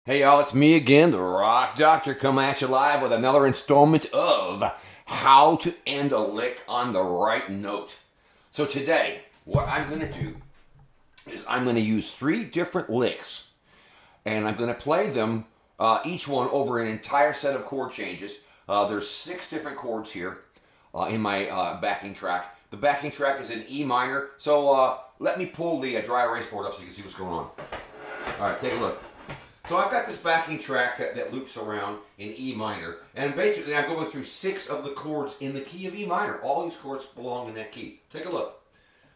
Hey y'all, it's me again, the Rock Doctor, coming at you live with another installment of how to end a lick on the right note. So today, what I'm going to do is I'm going to use 3 different licks, and I'm going to play them, each one over an entire set of chord changes. There's 6 different chords here in my backing track. The backing track is in E minor, so let me pull the dry erase board up so you can see what's going on. All right, take a look. So I've got this backing track that loops around in E minor, and basically I'm going through 6 of the chords in the key of E minor. All these chords belong in that key. Take a look.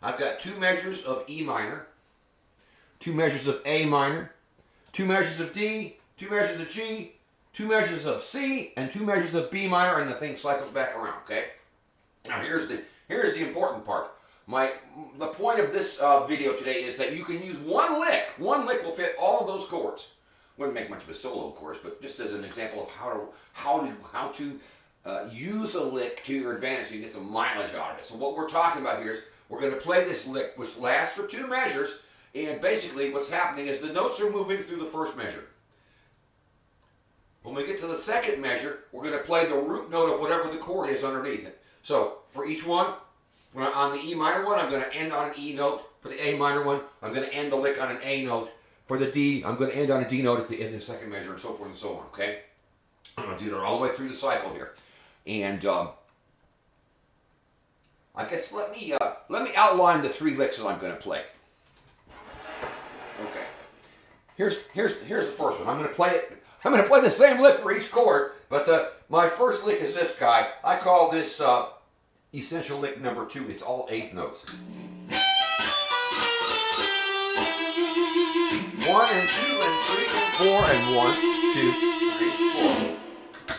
I've got 2 measures of E minor, 2 measures of A minor, 2 measures of D, 2 measures of G, 2 measures of C, and 2 measures of B minor, and the thing cycles back around, okay? Now here's the important part. The point of this video today is that you can use one lick. One lick will fit all of those chords. Wouldn't make much of a solo, of course, but just as an example of how to use a lick to your advantage so you get some mileage out of it. So what we're talking about here is we're going to play this lick, which lasts for 2 measures, and basically what's happening is the notes are moving through the first measure. When we get to the second measure, we're going to play the root note of whatever the chord is underneath it. So for each one, on the E minor one, I'm going to end on an E note. For the A minor one, I'm going to end the lick on an A note. For the D, I'm going to end on a D note at the end of the second measure, and so forth and so on, okay? I'm going to do that all the way through the cycle here. And I guess let me outline the 3 licks that I'm going to play. Okay. Here's the first one. I'm going to play the same lick for each chord, but my first lick is this guy. I call this essential lick number 2. It's all 8th notes. 1 and 2 and 3 and 4 and 1, 2, 3, 4.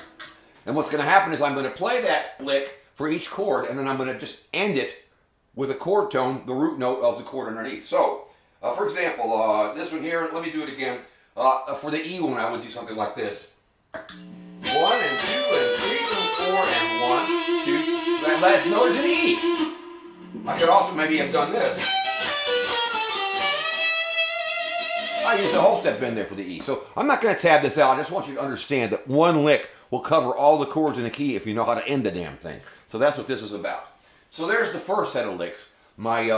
And what's going to happen is I'm going to play that lick for each chord, and then I'm going to just end it with a chord tone, the root note of the chord underneath. So, for example, this one here, let me do it again. For the E one, I would do something like this. 1 and 2 and 3 and 4 and 1, 2. So that last note is an E. I could also maybe have done this. I use a whole step bend there for the E. So I'm not going to tab this out. I just want you to understand that one lick will cover all the chords in the key if you know how to end the damn thing. So that's what this is about. So there's the first set of licks, my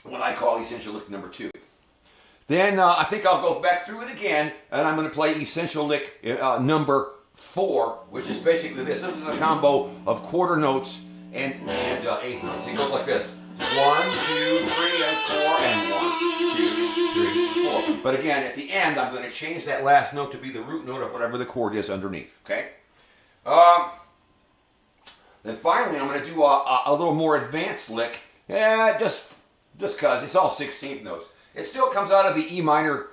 what I call essential lick number 2. Then I think I'll go back through it again, and I'm going to play essential lick number 4, which is basically this. This is a combo of quarter notes and 8th notes. It goes like this. 1, 2, 3, and 4, and 1, 2, 3, 4. But again, at the end, I'm going to change that last note to be the root note of whatever the chord is underneath, okay? Then finally, I'm going to do a little more advanced lick, just because it's all 16th notes. It still comes out of the E minor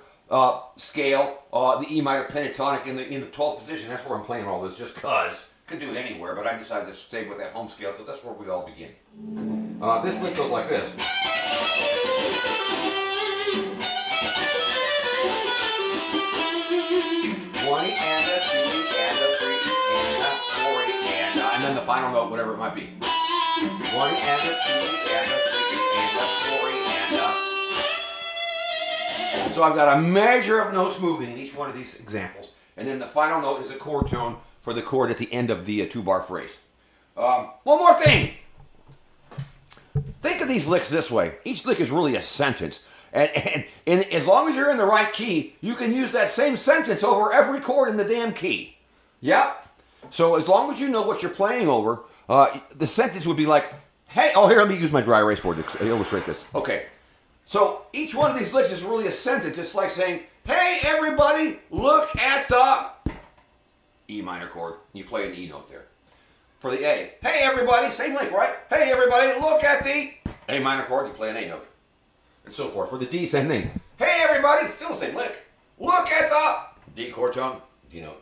scale, the E minor pentatonic in the 12th position. That's where I'm playing all this, just because. Could do it anywhere, but I decided to stay with that home scale because that's where we all begin. This lick goes like this. 20 and a 2 and a 3 and a 4 and then the final note, whatever it might be. 20 and a 2 and a 3 and a 4 and a. So I've got a measure of notes moving in each one of these examples, and then the final note is a chord tone for the chord at the end of the 2-bar phrase. One more thing. Think of these licks this way. Each lick is really a sentence. And as long as you're in the right key, you can use that same sentence over every chord in the damn key. Yep. So as long as you know what you're playing over, the sentence would be like, hey, oh, here, let me use my dry erase board to illustrate this. Okay. So each one of these licks is really a sentence. It's like saying, hey, everybody, look at the E minor chord. You play an E note there. For the A, hey everybody, same lick, right? Hey everybody, look at the A minor chord. You play an A note, and so forth. For the D, same thing. Hey everybody, still the same lick. Look at the D chord tone, D note.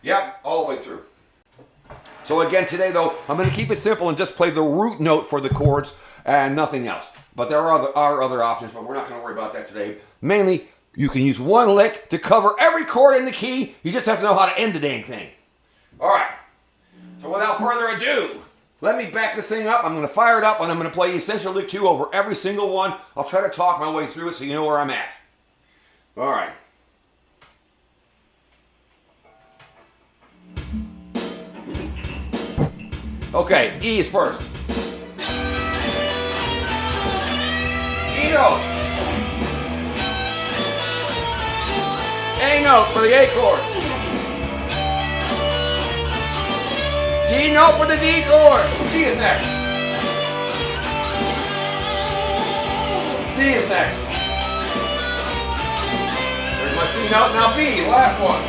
Yep, all the way through. So again, today though, I'm going to keep it simple and just play the root note for the chords and nothing else. But there are other options, but we're not going to worry about that today. Mainly, you can use one lick to cover every chord in the key. You just have to know how to end the dang thing. All right. So without further ado, let me back this thing up. I'm going to fire it up, and I'm going to play Essential Lick 2 over every single one. I'll try to talk my way through it so you know where I'm at. All right. Okay, E is first. E note. A note for the A chord. D note for the D chord. G is next. C is next. There's my C note. Now B, last one.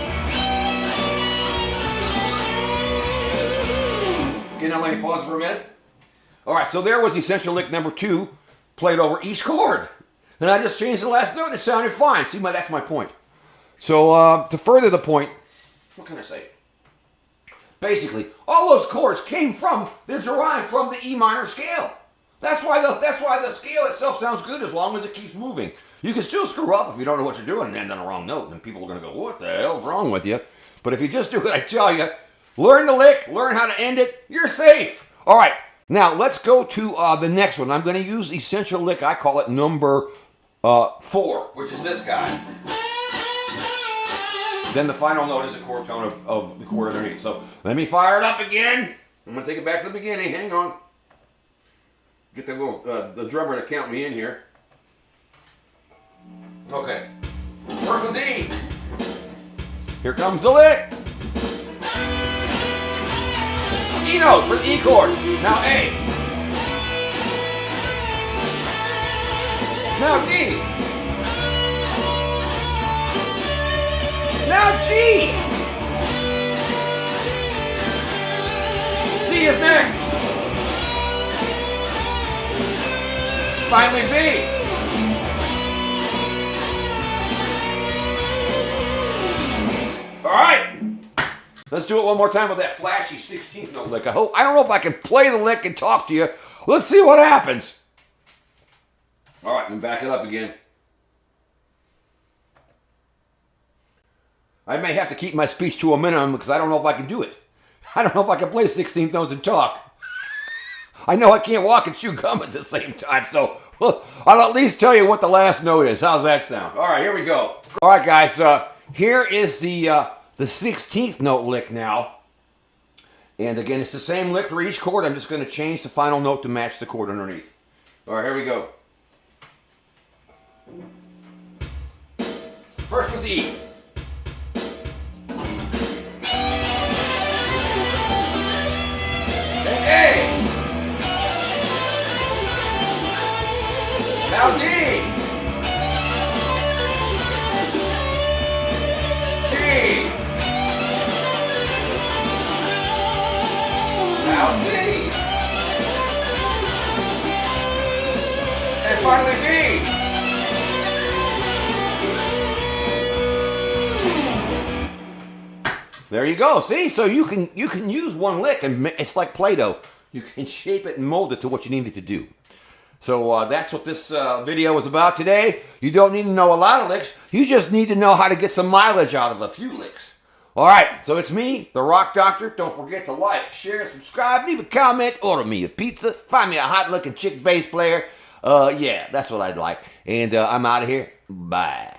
Okay, now let me pause for a minute. All right, so there was essential lick number 2, played over each chord. And I just changed the last note and it sounded fine. See, that's my point. So to further the point, what can I say? Basically, all those chords they're derived from the E minor scale. That's why the scale itself sounds good as long as it keeps moving. You can still screw up if you don't know what you're doing and end on the wrong note. And people are going to go, what the hell's wrong with you? But if you just do what I tell you, learn the lick, learn how to end it, you're safe. All right, now let's go to the next one. I'm going to use essential lick. I call it number 4, which is this guy. Then the final note is the chord tone of the chord underneath. So let me fire it up again. I'm going to take it back to the beginning. Hang on. Get the little the drummer to count me in here. Okay. First one's E. Here comes the lick. E note for the E chord. Now A. Now D. Now G. C is next. Finally B. All right. Let's do it one more time with that flashy 16th note lick. I don't know if I can play the lick and talk to you. Let's see what happens. All right, and back it up again. I may have to keep my speech to a minimum because I don't know if I can do it. I don't know if I can play 16th notes and talk. I know I can't walk and chew gum at the same time, so I'll at least tell you what the last note is. How's that sound? All right, here we go. All right, guys, here is the 16th note lick now. And again, it's the same lick for each chord. I'm just going to change the final note to match the chord underneath. All right, here we go. First one's E. Then A. Now D. G. Now C. And finally B. There you go. See, so you can use one lick and it's like Play-Doh. You can shape it and mold it to what you need it to do. So that's what this video is about today. You don't need to know a lot of licks. You just need to know how to get some mileage out of a few licks. All right, so it's me, the Rock Doctor. Don't forget to like, share, subscribe, leave a comment, order me a pizza, find me a hot-looking chick bass player. Yeah, that's what I'd like. And I'm out of here. Bye.